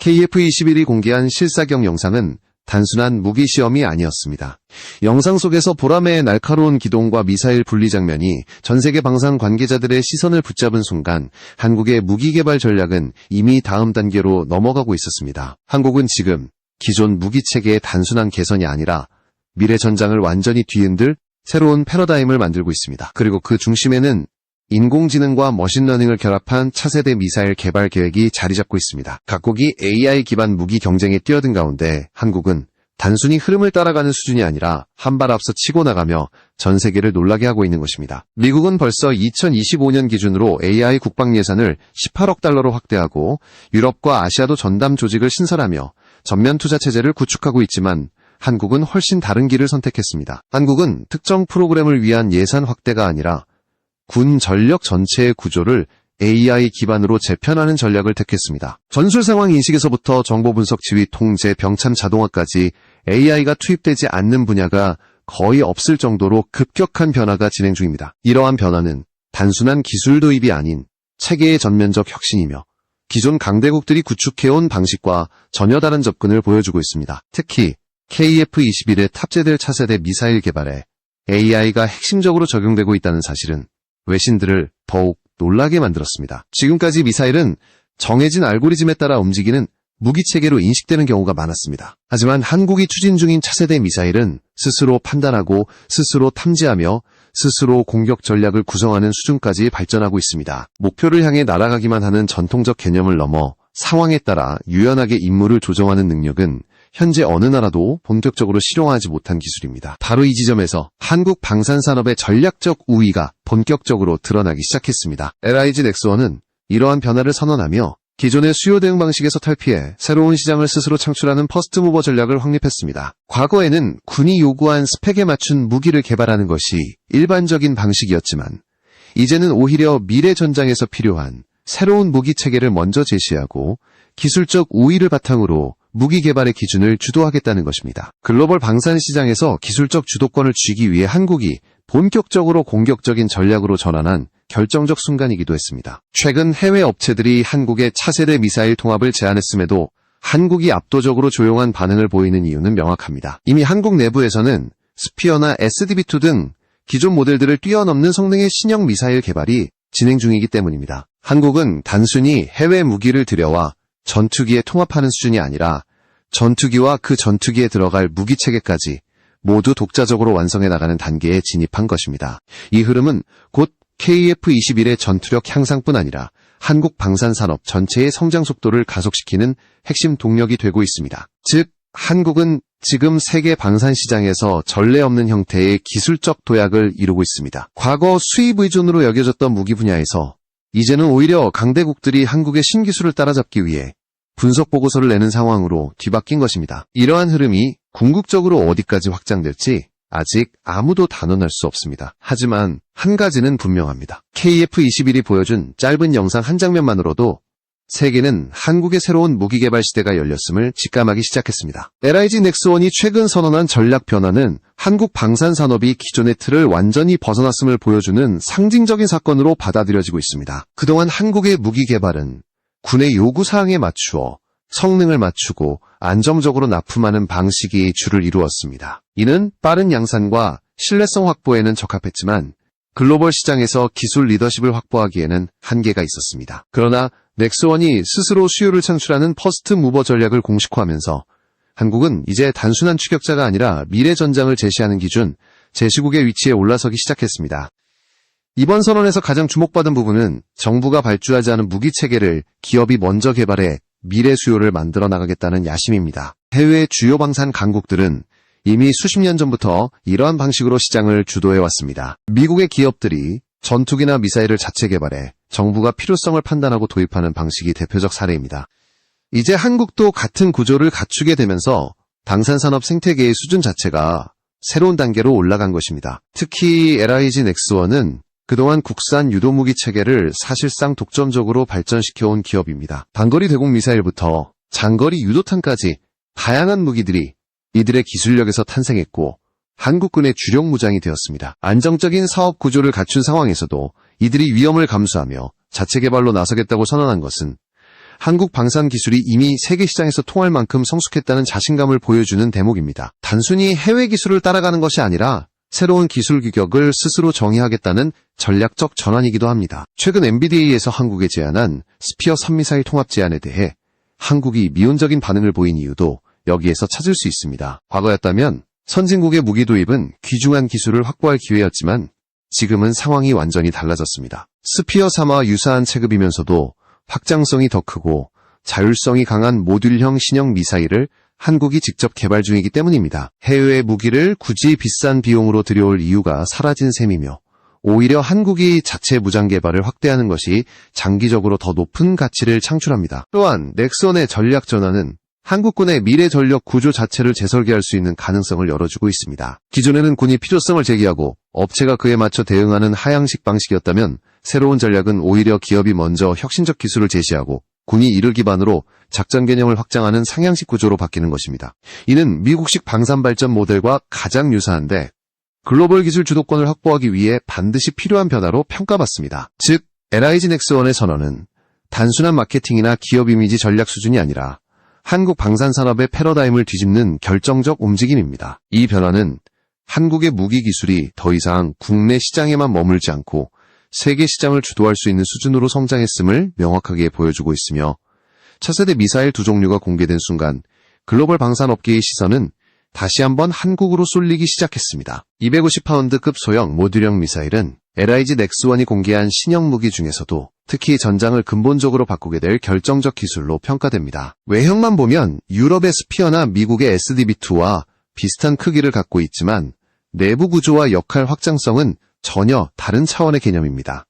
KF-21이 공개한 실사격 영상은 단순한 무기 시험이 아니었습니다. 영상 속에서 보라매의 날카로운 기동과 미사일 분리 장면이 전세계 방산 관계자들의 시선을 붙잡은 순간 한국의 무기 개발 전략은 이미 다음 단계로 넘어가고 있었습니다. 한국은 지금 기존 무기 체계의 단순한 개선이 아니라 미래 전장을 완전히 뒤흔들 새로운 패러다임을 만들고 있습니다. 그리고 그 중심에는 인공지능과 머신러닝을 결합한 차세대 미사일 개발 계획이 자리 잡고 있습니다. 각국이 AI 기반 무기 경쟁에 뛰어든 가운데 한국은 단순히 흐름을 따라가는 수준이 아니라 한 발 앞서 치고 나가며 전 세계를 놀라게 하고 있는 것입니다. 미국은 벌써 2025년 기준으로 AI 국방 예산을 18억 달러로 확대하고 유럽과 아시아도 전담 조직을 신설하며 전면 투자 체제를 구축하고 있지만 한국은 훨씬 다른 길을 선택했습니다. 한국은 특정 프로그램을 위한 예산 확대가 아니라 군 전력 전체의 구조를 AI 기반으로 재편하는 전략을 택했습니다. 전술 상황 인식에서부터 정보 분석, 지휘, 통제, 병참 자동화까지 AI가 투입되지 않는 분야가 거의 없을 정도로 급격한 변화가 진행 중입니다. 이러한 변화는 단순한 기술 도입이 아닌 체계의 전면적 혁신이며 기존 강대국들이 구축해온 방식과 전혀 다른 접근을 보여주고 있습니다. 특히 KF-21에 탑재될 차세대 미사일 개발에 AI가 핵심적으로 적용되고 있다는 사실은 외신들을 더욱 놀라게 만들었습니다. 지금까지 미사일은 정해진 알고리즘에 따라 움직이는 무기체계로 인식되는 경우가 많았습니다. 하지만 한국이 추진 중인 차세대 미사일은 스스로 판단하고 스스로 탐지하며 스스로 공격 전략을 구성하는 수준까지 발전하고 있습니다. 목표를 향해 날아가기만 하는 전통적 개념을 넘어 상황에 따라 유연하게 임무를 조정하는 능력은 현재 어느 나라도 본격적으로 실용하지 못한 기술입니다. 바로 이 지점에서 한국 방산산업의 전략적 우위가 본격적으로 드러나기 시작했습니다. LIG 넥스원은 이러한 변화를 선언하며 기존의 수요 대응 방식에서 탈피해 새로운 시장을 스스로 창출하는 퍼스트 무버 전략을 확립했습니다. 과거에는 군이 요구한 스펙에 맞춘 무기를 개발하는 것이 일반적인 방식이었지만 이제는 오히려 미래 전장에서 필요한 새로운 무기 체계를 먼저 제시하고 기술적 우위를 바탕으로 무기 개발의 기준을 주도하겠다는 것입니다. 글로벌 방산 시장에서 기술적 주도권을 쥐기 위해 한국이 본격적으로 공격적인 전략으로 전환한 결정적 순간이기도 했습니다. 최근 해외 업체들이 한국의 차세대 미사일 통합을 제안했음에도 한국이 압도적으로 조용한 반응을 보이는 이유는 명확합니다. 이미 한국 내부에서는 스피어나 SDB2 등 기존 모델들을 뛰어넘는 성능의 신형 미사일 개발이 진행 중이기 때문입니다. 한국은 단순히 해외 무기를 들여와 전투기에 통합하는 수준이 아니라 전투기와 그 전투기에 들어갈 무기체계까지 모두 독자적으로 완성해 나가는 단계에 진입한 것입니다. 이 흐름은 곧 KF-21의 전투력 향상뿐 아니라 한국 방산산업 전체의 성장 속도를 가속시키는 핵심 동력이 되고 있습니다. 즉, 한국은 지금 세계 방산 시장에서 전례 없는 형태의 기술적 도약을 이루고 있습니다. 과거 수입 의존으로 여겨졌던 무기 분야에서 이제는 오히려 강대국들이 한국의 신기술을 따라잡기 위해 분석 보고서를 내는 상황으로 뒤바뀐 것입니다. 이러한 흐름이 궁극적으로 어디까지 확장될지 아직 아무도 단언할 수 없습니다. 하지만 한 가지는 분명합니다. KF-21이 보여준 짧은 영상 한 장면만으로도 세계는 한국의 새로운 무기 개발 시대가 열렸음을 직감하기 시작했습니다. LIG 넥스원이 최근 선언한 전략 변화는 한국 방산산업이 기존의 틀을 완전히 벗어났음을 보여주는 상징적인 사건으로 받아들여지고 있습니다. 그동안 한국의 무기 개발은 군의 요구사항에 맞추어 성능을 맞추고 안정적으로 납품하는 방식이 주를 이루었습니다. 이는 빠른 양산과 신뢰성 확보에는 적합했지만 글로벌 시장에서 기술 리더십을 확보하기에는 한계가 있었습니다. 그러나 넥스원이 스스로 수요를 창출하는 퍼스트 무버 전략을 공식화하면서 한국은 이제 단순한 추격자가 아니라 미래 전장을 제시하는 기준, 제시국의 위치에 올라서기 시작했습니다. 이번 선언에서 가장 주목받은 부분은 정부가 발주하지 않은 무기 체계를 기업이 먼저 개발해 미래 수요를 만들어 나가겠다는 야심입니다. 해외 주요 방산 강국들은 이미 수십 년 전부터 이러한 방식으로 시장을 주도해왔습니다. 미국의 기업들이 전투기나 미사일을 자체 개발해 정부가 필요성을 판단하고 도입하는 방식이 대표적 사례입니다. 이제 한국도 같은 구조를 갖추게 되면서 방산산업 생태계의 수준 자체가 새로운 단계로 올라간 것입니다. 특히 LIG 넥스원은 그동안 국산 유도무기 체계를 사실상 독점적으로 발전시켜온 기업입니다. 단거리 대공 미사일부터 장거리 유도탄까지 다양한 무기들이 이들의 기술력에서 탄생했고 한국군의 주력 무장이 되었습니다. 안정적인 사업 구조를 갖춘 상황에서도 이들이 위험을 감수하며 자체 개발로 나서겠다고 선언한 것은 한국 방산 기술이 이미 세계 시장에서 통할 만큼 성숙했다는 자신감을 보여주는 대목입니다. 단순히 해외 기술을 따라가는 것이 아니라 새로운 기술 규격을 스스로 정의하겠다는 전략적 전환이기도 합니다. 최근 MBDA에서 한국에 제안한 스피어 3미사일 통합 제안에 대해 한국이 미온적인 반응을 보인 이유도 여기에서 찾을 수 있습니다. 과거였다면 선진국의 무기 도입은 귀중한 기술을 확보할 기회였지만 지금은 상황이 완전히 달라졌습니다. 스피어 3와 유사한 체급이면서도 확장성이 더 크고 자율성이 강한 모듈형 신형 미사일을 한국이 직접 개발 중이기 때문입니다. 해외의 무기를 굳이 비싼 비용으로 들여올 이유가 사라진 셈이며 오히려 한국이 자체 무장 개발을 확대하는 것이 장기적으로 더 높은 가치를 창출합니다. 또한 넥슨의 전략 전환은 한국군의 미래 전력 구조 자체를 재설계할 수 있는 가능성을 열어주고 있습니다. 기존에는 군이 필요성을 제기하고 업체가 그에 맞춰 대응하는 하향식 방식이었다면 새로운 전략은 오히려 기업이 먼저 혁신적 기술을 제시하고 군이 이를 기반으로 작전 개념을 확장하는 상향식 구조로 바뀌는 것입니다. 이는 미국식 방산 발전 모델과 가장 유사한데 글로벌 기술 주도권을 확보하기 위해 반드시 필요한 변화로 평가받습니다. 즉, LIG 넥스원의 선언은 단순한 마케팅이나 기업 이미지 전략 수준이 아니라 한국 방산산업의 패러다임을 뒤집는 결정적 움직임입니다. 이 변화는 한국의 무기 기술이 더 이상 국내 시장에만 머물지 않고 세계 시장을 주도할 수 있는 수준으로 성장했음을 명확하게 보여주고 있으며 차세대 미사일 두 종류가 공개된 순간 글로벌 방산업계의 시선은 다시 한번 한국으로 쏠리기 시작했습니다. 250파운드급 소형 모듈형 미사일은 LIG 넥스원이 공개한 신형 무기 중에서도 특히 전장을 근본적으로 바꾸게 될 결정적 기술로 평가됩니다. 외형만 보면 유럽의 스피어나 미국의 SDB2와 비슷한 크기를 갖고 있지만 내부 구조와 역할 확장성은 전혀 다른 차원의 개념입니다.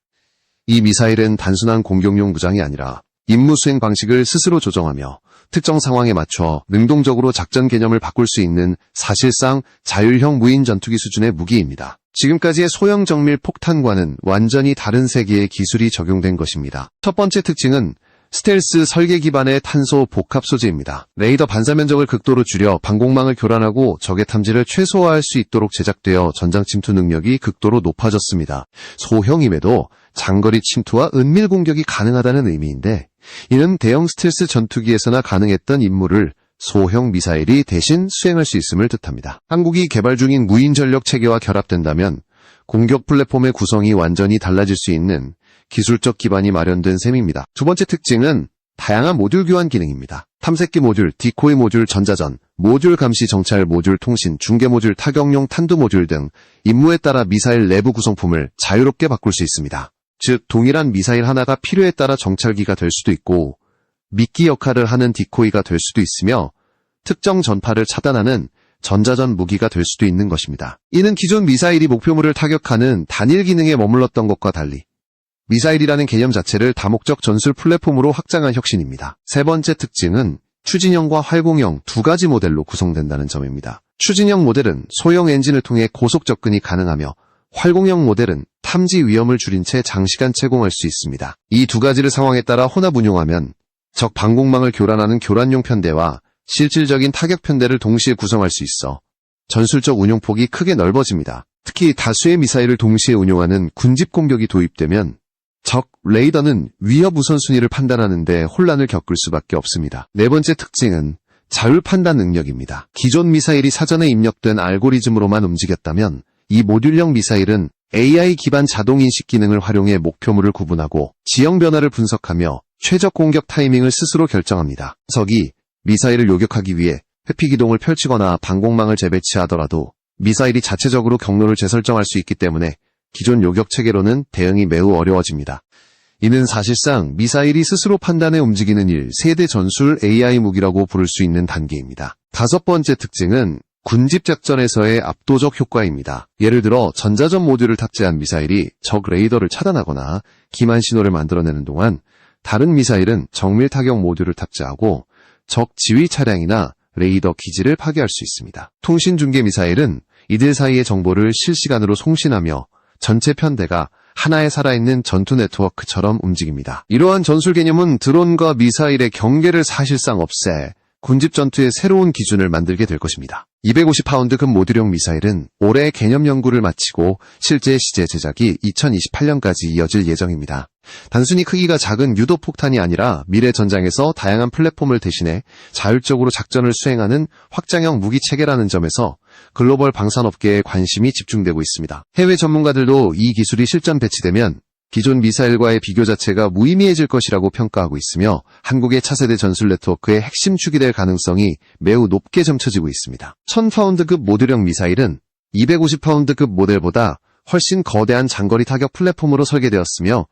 이 미사일은 단순한 공격용 무장이 아니라 임무 수행 방식을 스스로 조정하며 특정 상황에 맞춰 능동적으로 작전 개념을 바꿀 수 있는 사실상 자율형 무인 전투기 수준의 무기입니다. 지금까지의 소형 정밀 폭탄과는 완전히 다른 세계의 기술이 적용된 것입니다. 첫 번째 특징은 스텔스 설계 기반의 탄소 복합 소재입니다. 레이더 반사 면적을 극도로 줄여 방공망을 교란하고 적의 탐지를 최소화할 수 있도록 제작되어 전장 침투 능력이 극도로 높아졌습니다. 소형임에도 장거리 침투와 은밀 공격이 가능하다는 의미인데 이는 대형 스텔스 전투기에서나 가능했던 임무를 소형 미사일이 대신 수행할 수 있음을 뜻합니다. 한국이 개발 중인 무인 전력 체계와 결합된다면 공격 플랫폼의 구성이 완전히 달라질 수 있는 기술적 기반이 마련된 셈입니다. 두 번째 특징은 다양한 모듈 교환 기능입니다. 탐색기 모듈, 디코이 모듈, 전자전, 모듈 감시 정찰, 모듈 통신, 중계 모듈, 타격용 탄두 모듈 등 임무에 따라 미사일 내부 구성품을 자유롭게 바꿀 수 있습니다. 즉, 동일한 미사일 하나가 필요에 따라 정찰기가 될 수도 있고 미끼 역할을 하는 디코이가 될 수도 있으며 특정 전파를 차단하는 전자전 무기가 될 수도 있는 것입니다. 이는 기존 미사일이 목표물을 타격하는 단일 기능에 머물렀던 것과 달리 미사일이라는 개념 자체를 다목적 전술 플랫폼으로 확장한 혁신입니다. 세 번째 특징은 추진형과 활공형 두 가지 모델로 구성된다는 점입니다. 추진형 모델은 소형 엔진을 통해 고속 접근이 가능하며 활공형 모델은 탐지 위험을 줄인 채 장시간 채공할 수 있습니다. 이 두 가지를 상황에 따라 혼합 운용하면 적 방공망을 교란하는 교란용 편대와 실질적인 타격 편대를 동시에 구성할 수 있어 전술적 운용폭이 크게 넓어집니다. 특히 다수의 미사일을 동시에 운용하는 군집 공격이 도입되면 적 레이더는 위협 우선순위를 판단하는 데 혼란을 겪을 수밖에 없습니다. 네 번째 특징은 자율 판단 능력입니다. 기존 미사일이 사전에 입력된 알고리즘으로만 움직였다면 이 모듈형 미사일은 AI 기반 자동 인식 기능을 활용해 목표물을 구분하고 지형 변화를 분석하며 최적 공격 타이밍을 스스로 결정합니다. 적이 미사일을 요격하기 위해 회피 기동을 펼치거나 방공망을 재배치하더라도 미사일이 자체적으로 경로를 재설정할 수 있기 때문에 기존 요격 체계로는 대응이 매우 어려워집니다. 이는 사실상 미사일이 스스로 판단해 움직이는 세대 전술 AI 무기라고 부를 수 있는 단계입니다. 다섯 번째 특징은 군집 작전에서의 압도적 효과입니다. 예를 들어 전자전 모듈을 탑재한 미사일이 적 레이더를 차단하거나 기만 신호를 만들어내는 동안 다른 미사일은 정밀 타격 모듈을 탑재하고 적 지휘 차량이나 레이더 기지를 파괴할 수 있습니다. 통신 중계 미사일은 이들 사이의 정보를 실시간으로 송신하며 전체 편대가 하나의 살아있는 전투 네트워크처럼 움직입니다. 이러한 전술 개념은 드론과 미사일의 경계를 사실상 없애 군집 전투의 새로운 기준을 만들게 될 것입니다. 250파운드급 모듈형 미사일은 올해 개념 연구를 마치고 실제 시제 제작이 2028년까지 이어질 예정입니다. 단순히 크기가 작은 유도폭탄이 아니라 미래 전장에서 다양한 플랫폼을 대신해 자율적으로 작전을 수행하는 확장형 무기체계라는 점에서 글로벌 방산업계에 관심이 집중되고 있습니다. 해외 전문가들도 이 기술이 실전 배치되면 기존 미사일과의 비교 자체가 무의미해질 것이라고 평가하고 있으며 한국의 차세대 전술 네트워크의 핵심 축이 될 가능성이 매우 높게 점쳐지고 있습니다. 1000파운드급 모듈형 미사일은 250파운드급 모델보다 훨씬 거대한 장거리 타격 플랫폼으로 설계되었으며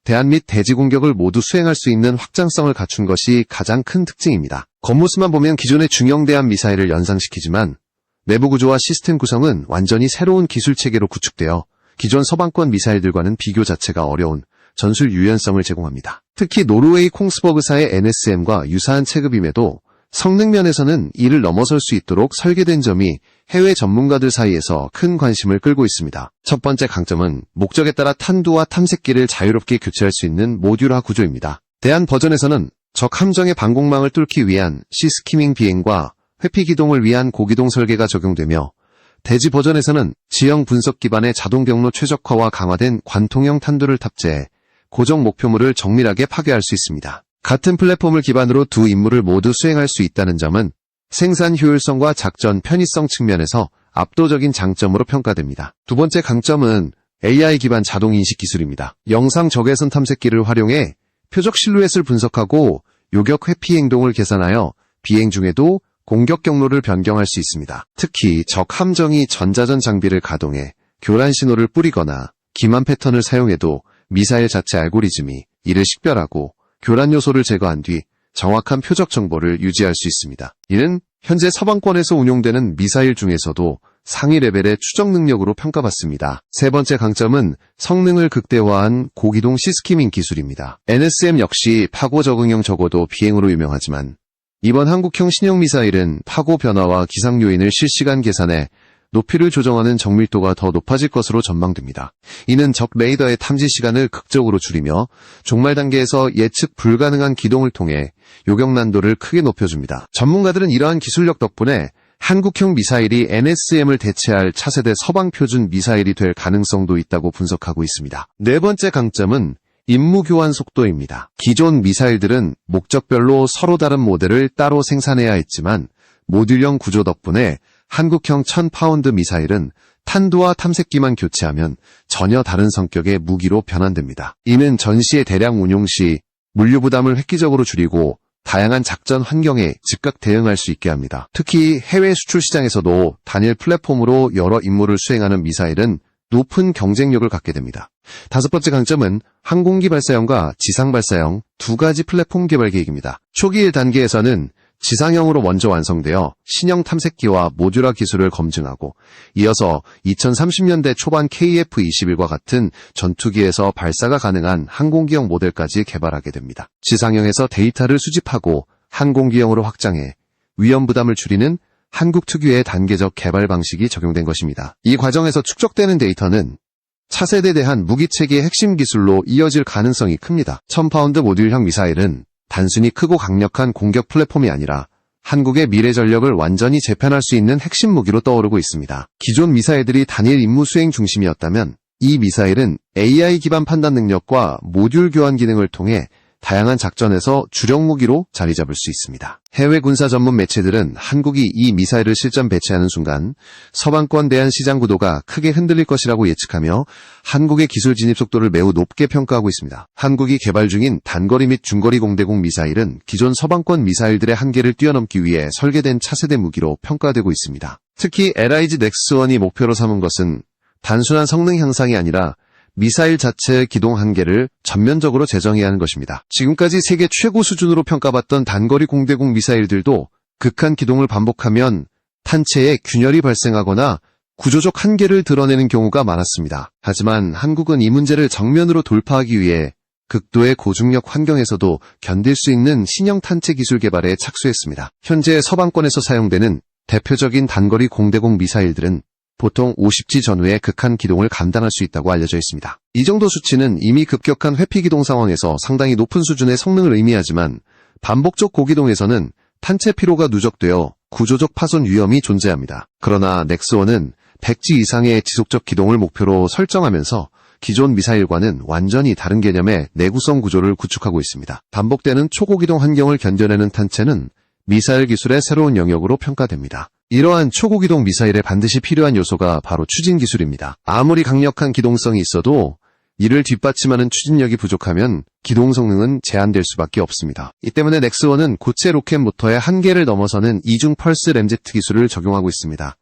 대한 및 대지 공격을 모두 수행할 수 있는 확장성을 갖춘 것이 가장 큰 특징입니다. 겉모습만 보면 기존의 중형 대한 미사일을 연상시키지만 내부 구조와 시스템 구성은 완전히 새로운 기술 체계로 구축되어 기존 서방권 미사일들과는 비교 자체가 어려운 전술 유연성을 제공합니다. 특히 노르웨이 콩스버그사의 NSM과 유사한 체급임에도 성능 면에서는 이를 넘어설 수 있도록 설계된 점이 해외 전문가들 사이에서 큰 관심을 끌고 있습니다. 첫 번째 강점은 목적에 따라 탄두와 탐색기를 자유롭게 교체할 수 있는 모듈화 구조입니다. 대한 버전에서는 적 함정의 방공망을 뚫기 위한 시스키밍 비행과 회피 기동을 위한 고기동 설계가 적용되며 대지 버전에서는 지형 분석 기반의 자동 경로 최적화와 강화된 관통형 탄두를 탑재해 고정 목표물을 정밀하게 파괴할 수 있습니다. 같은 플랫폼을 기반으로 두 임무를 모두 수행할 수 있다는 점은 생산 효율성과 작전 편의성 측면에서 압도적인 장점으로 평가됩니다. 두 번째 강점은 AI 기반 자동 인식 기술입니다. 영상 적외선 탐색기를 활용해 표적 실루엣을 분석하고 요격 회피 행동을 계산하여 비행 중에도 공격 경로를 변경할 수 있습니다. 특히 적 함정이 전자전 장비를 가동해 교란 신호를 뿌리거나 기만 패턴을 사용해도 미사일 자체 알고리즘이 이를 식별하고 교란 요소를 제거한 뒤 정확한 표적 정보를 유지할 수 있습니다. 이는 현재 서방권에서 운용되는 미사일 중에서도 상위 레벨의 추적 능력으로 평가받습니다. 세 번째 강점은 성능을 극대화한 고기동 시스키밍 기술입니다. NSM 역시 파고 적응형 저고도 비행으로 유명하지만 이번 한국형 신형 미사일은 파고 변화와 기상 요인을 실시간 계산해 높이를 조정하는 정밀도가 더 높아질 것으로 전망됩니다. 이는 적 레이더의 탐지 시간을 극적으로 줄이며 종말 단계에서 예측 불가능한 기동을 통해 요격 난도를 크게 높여줍니다. 전문가들은 이러한 기술력 덕분에 한국형 미사일이 NSM을 대체할 차세대 서방 표준 미사일이 될 가능성도 있다고 분석하고 있습니다. 네 번째 강점은 임무 교환 속도입니다. 기존 미사일들은 목적별로 서로 다른 모델을 따로 생산해야 했지만 모듈형 구조 덕분에 한국형 1000파운드 미사일은 탄두와 탐색기만 교체하면 전혀 다른 성격의 무기로 변환됩니다. 이는 전시의 대량 운용 시 물류 부담을 획기적으로 줄이고 다양한 작전 환경에 즉각 대응할 수 있게 합니다. 특히 해외 수출 시장에서도 단일 플랫폼으로 여러 임무를 수행하는 미사일은 높은 경쟁력을 갖게 됩니다. 다섯 번째 강점은 항공기 발사형과 지상 발사형 두 가지 플랫폼 개발 계획입니다. 초기 1단계에서는 지상형으로 먼저 완성되어 신형 탐색기와 모듈화 기술을 검증하고 이어서 2030년대 초반 KF-21과 같은 전투기에서 발사가 가능한 항공기형 모델까지 개발하게 됩니다. 지상형에서 데이터를 수집하고 항공기형으로 확장해 위험 부담을 줄이는 한국 특유의 단계적 개발 방식이 적용된 것입니다. 이 과정에서 축적되는 데이터는 차세대 대한 무기체계의 핵심 기술로 이어질 가능성이 큽니다. 1000파운드 모듈형 미사일은 단순히 크고 강력한 공격 플랫폼이 아니라 한국의 미래 전력을 완전히 재편할 수 있는 핵심 무기로 떠오르고 있습니다. 기존 미사일들이 단일 임무 수행 중심이었다면 이 미사일은 AI 기반 판단 능력과 모듈 교환 기능을 통해 다양한 작전에서 주력 무기로 자리 잡을 수 있습니다. 해외 군사 전문 매체들은 한국이 이 미사일을 실전 배치하는 순간 서방권 대한 시장 구도가 크게 흔들릴 것이라고 예측하며 한국의 기술 진입 속도를 매우 높게 평가하고 있습니다. 한국이 개발 중인 단거리 및 중거리 공대공 미사일은 기존 서방권 미사일들의 한계를 뛰어넘기 위해 설계된 차세대 무기로 평가되고 있습니다. 특히 LIG 넥스1이 목표로 삼은 것은 단순한 성능 향상이 아니라 미사일 자체의 기동 한계를 전면적으로 재정해야 하는 것입니다. 지금까지 세계 최고 수준으로 평가받던 단거리 공대공 미사일들도 극한 기동을 반복하면 탄체에 균열이 발생하거나 구조적 한계를 드러내는 경우가 많았습니다. 하지만 한국은 이 문제를 정면으로 돌파하기 위해 극도의 고중력 환경에서도 견딜 수 있는 신형 탄체 기술 개발에 착수했습니다. 현재 서방권에서 사용되는 대표적인 단거리 공대공 미사일들은 보통 50G 전후의 극한 기동을 감당할 수 있다고 알려져 있습니다. 이 정도 수치는 이미 급격한 회피 기동 상황에서 상당히 높은 수준의 성능을 의미하지만 반복적 고기동에서는 탄체 피로가 누적되어 구조적 파손 위험이 존재합니다. 그러나 넥스원은 100지 이상의 지속적 기동을 목표로 설정하면서 기존 미사일과는 완전히 다른 개념의 내구성 구조를 구축하고 있습니다. 반복되는 초고기동 환경을 견뎌내는 탄체는 미사일 기술의 새로운 영역으로 평가됩니다. 이러한 초고기동 미사일에 반드시 필요한 요소가 바로 추진 기술입니다. 아무리 강력한 기동성이 있어도 이를 뒷받침하는 추진력이 부족하면 기동 성능은 제한될 수밖에 없습니다. 이 때문에 넥스원은 고체 로켓 모터의 한계를 넘어서는 이중 펄스 램제트 기술을 적용하고 있습니다.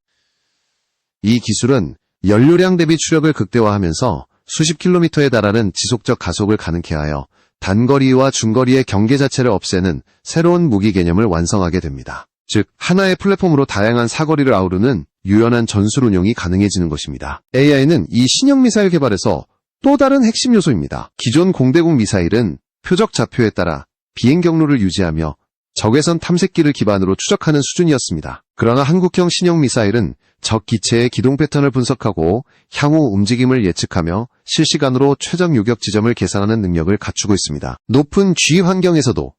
이 기술은 연료량 대비 추력을 극대화하면서 수십 킬로미터에 달하는 지속적 가속을 가능케 하여 단거리와 중거리의 경계 자체를 없애는 새로운 무기 개념을 완성하게 됩니다. 즉, 하나의 플랫폼으로 다양한 사거리를 아우르는 유연한 전술 운용이 가능해지는 것입니다. AI는 이 신형 미사일 개발에서 또 다른 핵심 요소입니다. 기존 공대공 미사일은 표적 좌표에 따라 비행 경로를 유지하며 적외선 탐색기를 기반으로 추적하는 수준이었습니다. 그러나 한국형 신형 미사일은 적 기체의 기동 패턴을 분석하고 향후 움직임을 예측하며 실시간으로 최적 요격 지점을 계산하는 능력을 갖추고 있습니다. 높은 G 환경에서도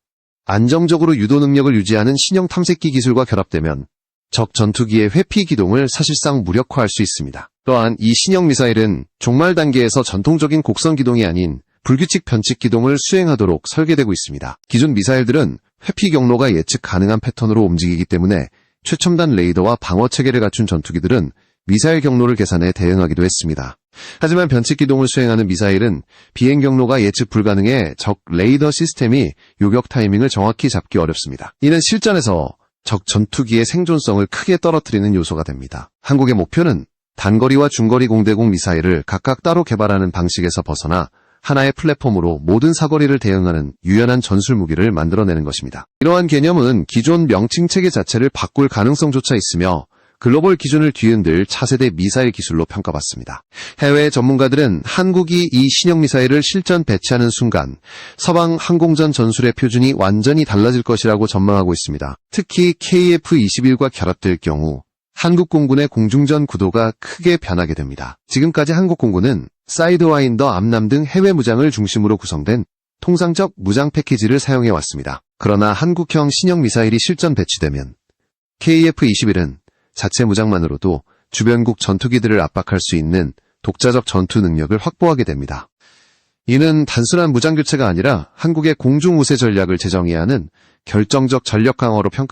안정적으로 유도 능력을 유지하는 신형 탐색기 기술과 결합되면 적 전투기의 회피 기동을 사실상 무력화할 수 있습니다. 또한 이 신형 미사일은 종말 단계에서 전통적인 곡선 기동이 아닌 불규칙 변칙 기동을 수행하도록 설계되고 있습니다. 기존 미사일들은 회피 경로가 예측 가능한 패턴으로 움직이기 때문에 최첨단 레이더와 방어 체계를 갖춘 전투기들은 미사일 경로를 계산해 대응하기도 했습니다. 하지만 변칙 기동을 수행하는 미사일은 비행 경로가 예측 불가능해 적 레이더 시스템이 요격 타이밍을 정확히 잡기 어렵습니다. 이는 실전에서 적 전투기의 생존성을 크게 떨어뜨리는 요소가 됩니다. 한국의 목표는 단거리와 중거리 공대공 미사일을 각각 따로 개발하는 방식에서 벗어나 하나의 플랫폼으로 모든 사거리를 대응하는 유연한 전술 무기를 만들어내는 것입니다. 이러한 개념은 기존 명칭 체계 자체를 바꿀 가능성조차 있으며 글로벌 기준을 뒤흔들 차세대 미사일 기술로 평가받습니다. 해외 전문가들은 한국이 이 신형 미사일을 실전 배치하는 순간 서방 항공전 전술의 표준이 완전히 달라질 것이라고 전망하고 있습니다. 특히 KF-21과 결합될 경우 한국 공군의 공중전 구도가 크게 변하게 됩니다. 지금까지 한국 공군은 사이드와인더, 암람 등 해외 무장을 중심으로 구성된 통상적 무장 패키지를 사용해왔습니다. 그러나 한국형 신형 미사일이 실전 배치되면 KF-21은 자체 무장만으로도 주변국 전투기들을 압박할 수 있는 독자적 전투 능력을 확보하게 됩니다. 이는 단순한 무장 교체가 아니라 한국의 공중 우세 전략을 재정의하는 결정적 전력 강화로 평가